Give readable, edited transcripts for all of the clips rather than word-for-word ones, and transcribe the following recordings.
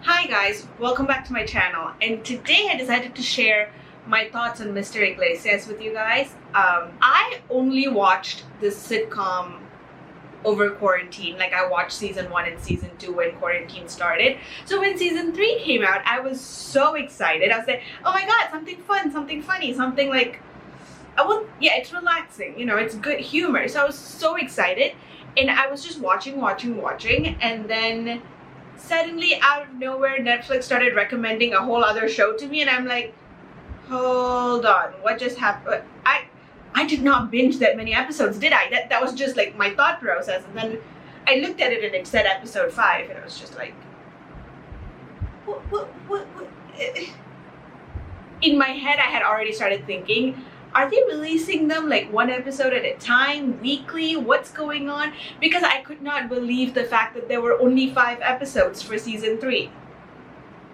Hi guys, welcome back to my channel, and today I decided to share my thoughts on Mr. Iglesias with you guys. I only watched this sitcom over quarantine. Like, I watched season 1 and season 2 when quarantine started. So when season 3 came out, I was so excited. I was like, oh my god, something fun, something funny, something like, it's relaxing, it's good humor. So I was so excited, and I was just watching, and then suddenly out of nowhere Netflix started recommending a whole other show to me, and I'm like, hold on, what just happened? I did not binge that many episodes, did I? That was just like my thought process. And then I looked at it and it said episode 5, and I was just like, what? In my head I had already started thinking, are they releasing them like one episode at a time, weekly? What's going on? Because I could not believe the fact that there were only 5 episodes for season 3.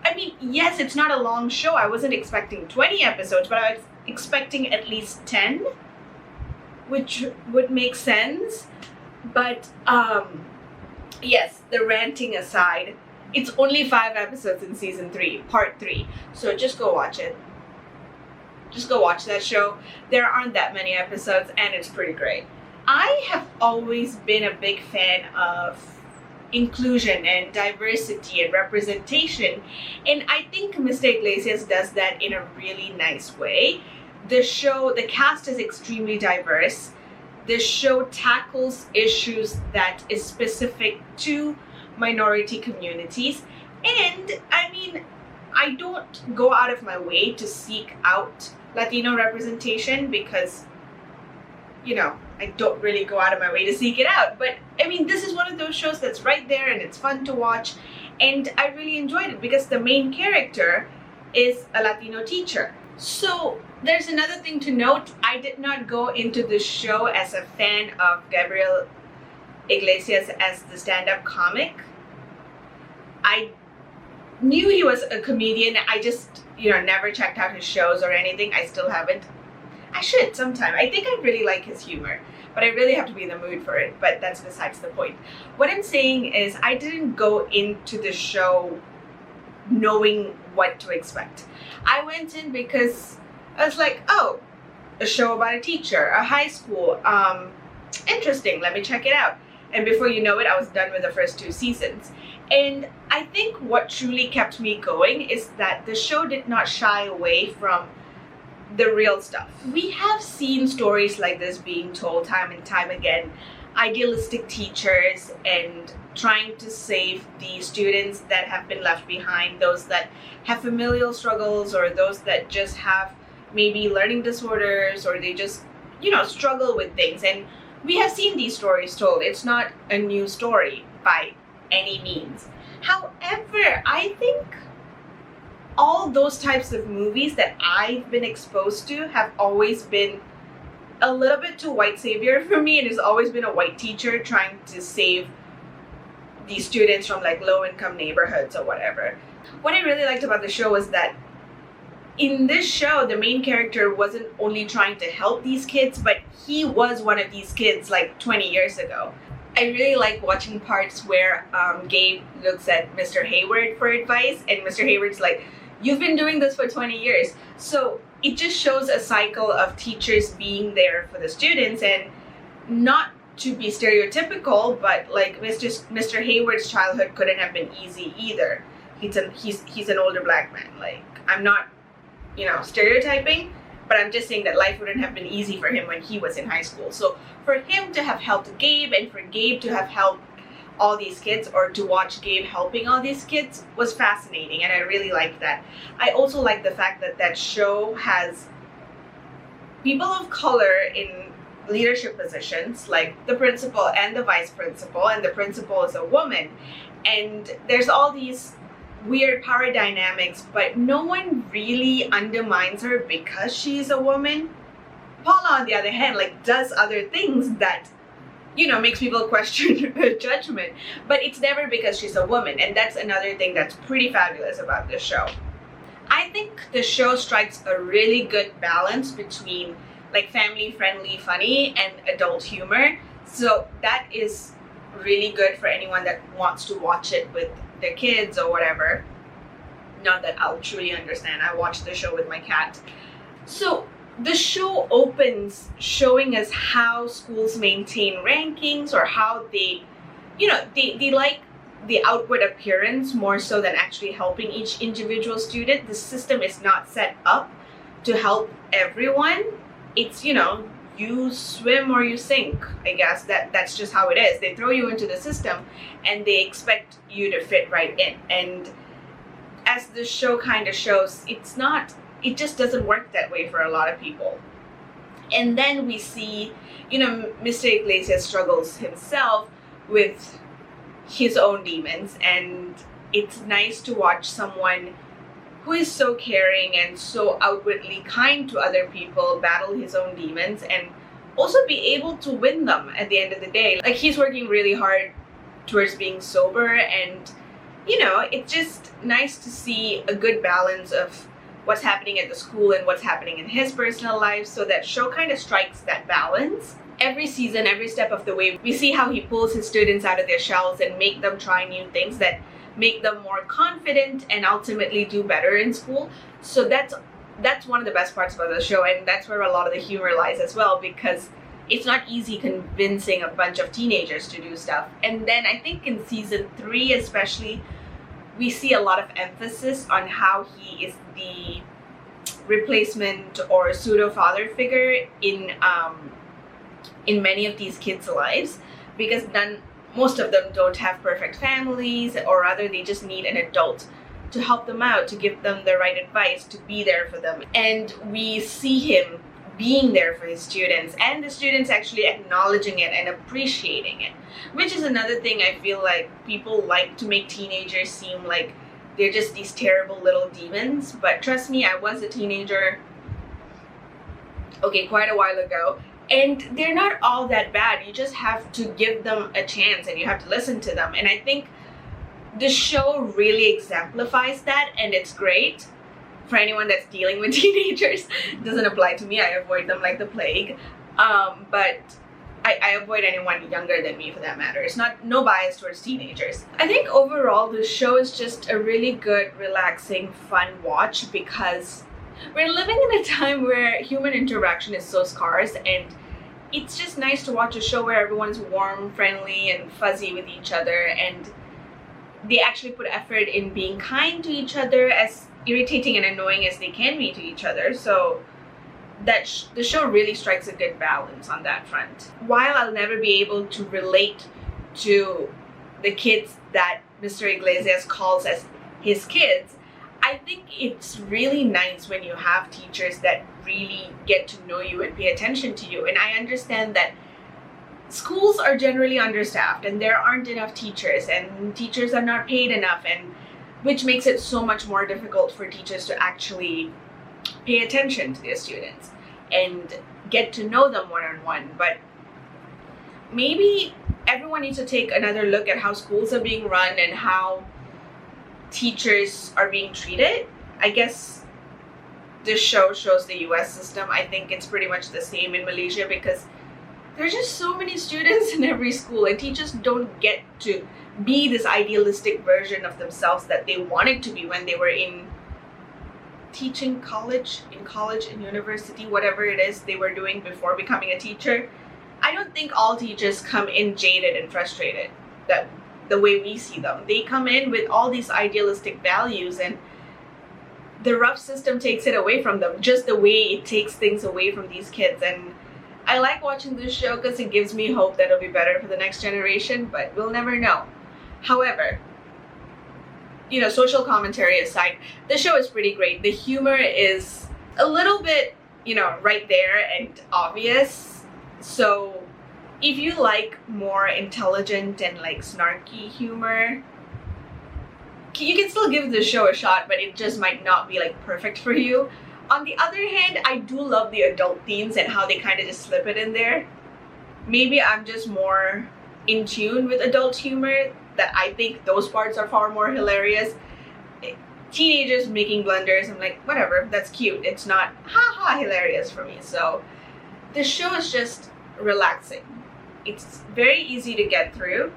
I mean, yes, it's not a long show. I wasn't expecting 20 episodes, but I was expecting at least 10, which would make sense. But yes, the ranting aside, it's only 5 episodes in season 3, part 3. So just go watch it. Just go watch that show. There aren't that many episodes, and it's pretty great. I have always been a big fan of inclusion and diversity and representation, and I think Mr. Iglesias does that in a really nice way. The cast is extremely diverse. The show tackles issues that is specific to minority communities, and I mean, I don't go out of my way to seek out Latino representation because, I don't really go out of my way to seek it out. But I mean, this is one of those shows that's right there and it's fun to watch. And I really enjoyed it because the main character is a Latino teacher. So there's another thing to note. I did not go into this show as a fan of Gabriel Iglesias as the stand-up comic. I knew he was a comedian. I just, never checked out his shows or anything. I still haven't. I should sometime. I think I really like his humor, but I really have to be in the mood for it. But that's besides the point. What I'm saying is I didn't go into the show knowing what to expect. I went in because I was like, oh, a show about a teacher, a high school. Interesting. Let me check it out. And before you know it, I was done with the first 2 seasons. And I think what truly kept me going is that the show did not shy away from the real stuff. We have seen stories like this being told time and time again. Idealistic teachers and trying to save the students that have been left behind, those that have familial struggles, or those that just have maybe learning disorders, or they just, struggle with things. And we have seen these stories told. It's not a new story by any means. However, I think all those types of movies that I've been exposed to have always been a little bit too white savior for me. It has always been a white teacher trying to save these students from like low-income neighborhoods or whatever. What I really liked about the show was that in this show, the main character wasn't only trying to help these kids, but he was one of these kids like 20 years ago. I really like watching parts where Gabe looks at Mr. Hayward for advice, and Mr. Hayward's like, you've been doing this for 20 years. So it just shows a cycle of teachers being there for the students, and not to be stereotypical, but like Mr. Hayward's childhood couldn't have been easy either. He's an older black man. Like, I'm not, stereotyping, but I'm just saying that life wouldn't have been easy for him when he was in high school. So for him to have helped Gabe, and for Gabe to have helped all these kids, or to watch Gabe helping all these kids, was fascinating, and I really liked that. I also like the fact that that show has people of color in leadership positions, like the principal and the vice principal, and the principal is a woman. And there's all these weird power dynamics, but no one really undermines her because she's a woman. Paula, on the other hand, does other things that, makes people question her judgment, but it's never because she's a woman, and that's another thing that's pretty fabulous about this show. I think the show strikes a really good balance between family-friendly funny and adult humor, so that is really good for anyone that wants to watch it with their kids or whatever. Not that I'll truly understand. I watched the show with my cat. So the show opens showing us how schools maintain rankings, or how they, they like the outward appearance more so than actually helping each individual student. The system is not set up to help everyone. It's, you swim or you sink. I guess that's just how it is. They throw you into the system and they expect you to fit right in. And as the show kind of shows, it just doesn't work that way for a lot of people. And then we see, Mr. Iglesias struggles himself with his own demons, and it's nice to watch someone who is so caring and so outwardly kind to other people battle his own demons and also be able to win them at the end of the day. Like, he's working really hard towards being sober, and it's just nice to see a good balance of what's happening at the school and what's happening in his personal life. So that show kind of strikes that balance. Every season, every step of the way, we see how he pulls his students out of their shells and make them try new things that make them more confident and ultimately do better in school. So that's one of the best parts about the show, and that's where a lot of the humor lies as well, because it's not easy convincing a bunch of teenagers to do stuff. And then I think in season 3 especially, we see a lot of emphasis on how he is the replacement or pseudo father figure in many of these kids' lives, because most of them don't have perfect families, or rather they just need an adult to help them out, to give them the right advice, to be there for them. And we see him being there for his students, and the students actually acknowledging it and appreciating it, which is another thing I feel like people like to make teenagers seem like they're just these terrible little demons. But trust me, I was a teenager, quite a while ago, and they're not all that bad. You just have to give them a chance and you have to listen to them. And I think the show really exemplifies that, and it's great for anyone that's dealing with teenagers. It doesn't apply to me. I avoid them like the plague. But I avoid anyone younger than me, for that matter. It's no bias towards teenagers. I think overall the show is just a really good, relaxing, fun watch, because we're living in a time where human interaction is so scarce, and it's just nice to watch a show where everyone's warm, friendly, and fuzzy with each other, and they actually put effort in being kind to each other, as irritating and annoying as they can be to each other. So the show really strikes a good balance on that front. While I'll never be able to relate to the kids that Mr. Iglesias calls as his kids, I think it's really nice when you have teachers that really get to know you and pay attention to you. And I understand that schools are generally understaffed and there aren't enough teachers, and teachers are not paid enough, and which makes it so much more difficult for teachers to actually pay attention to their students and get to know them one-on-one. But maybe everyone needs to take another look at how schools are being run and how teachers are being treated. I guess this show shows the US system. I think it's pretty much the same in Malaysia, because there's just so many students in every school, and teachers don't get to be this idealistic version of themselves that they wanted to be when they were in college, in university, whatever it is they were doing before becoming a teacher. I don't think all teachers come in jaded and frustrated that the way we see them. They come in with all these idealistic values, and the rough system takes it away from them, just the way it takes things away from these kids. And I like watching this show because it gives me hope that it'll be better for the next generation, but we'll never know. However, social commentary aside, the show is pretty great. The humor is a little bit, right there and obvious. So if you like more intelligent and like snarky humor, you can still give the show a shot, but it just might not be like perfect for you. On the other hand, I do love the adult themes and how they kind of just slip it in there. Maybe I'm just more in tune with adult humor, that I think those parts are far more hilarious. Teenagers making blunders, I'm like, whatever, that's cute. It's not haha hilarious for me. So the show is just relaxing. It's very easy to get through.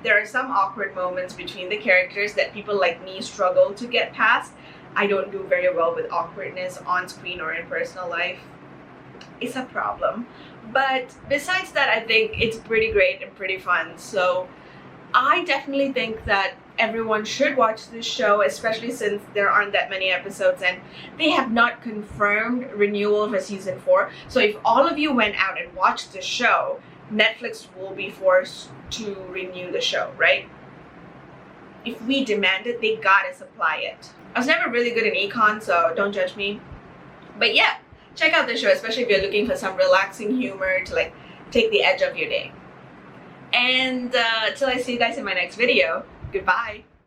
there are some awkward moments between the characters that people like me struggle to get past. I don't do very well with awkwardness on screen or in personal life. It's a problem. But besides that, I think it's pretty great and pretty fun. So I definitely think that everyone should watch this show, especially since there aren't that many episodes and they have not confirmed renewal for season 4. So if all of you went out and watched the show, Netflix will be forced to renew the show, right? If we demand it, they gotta supply it. I was never really good in econ, so don't judge me. But yeah, check out the show, especially if you're looking for some relaxing humor to like take the edge of your day. And till I see you guys in my next video, goodbye.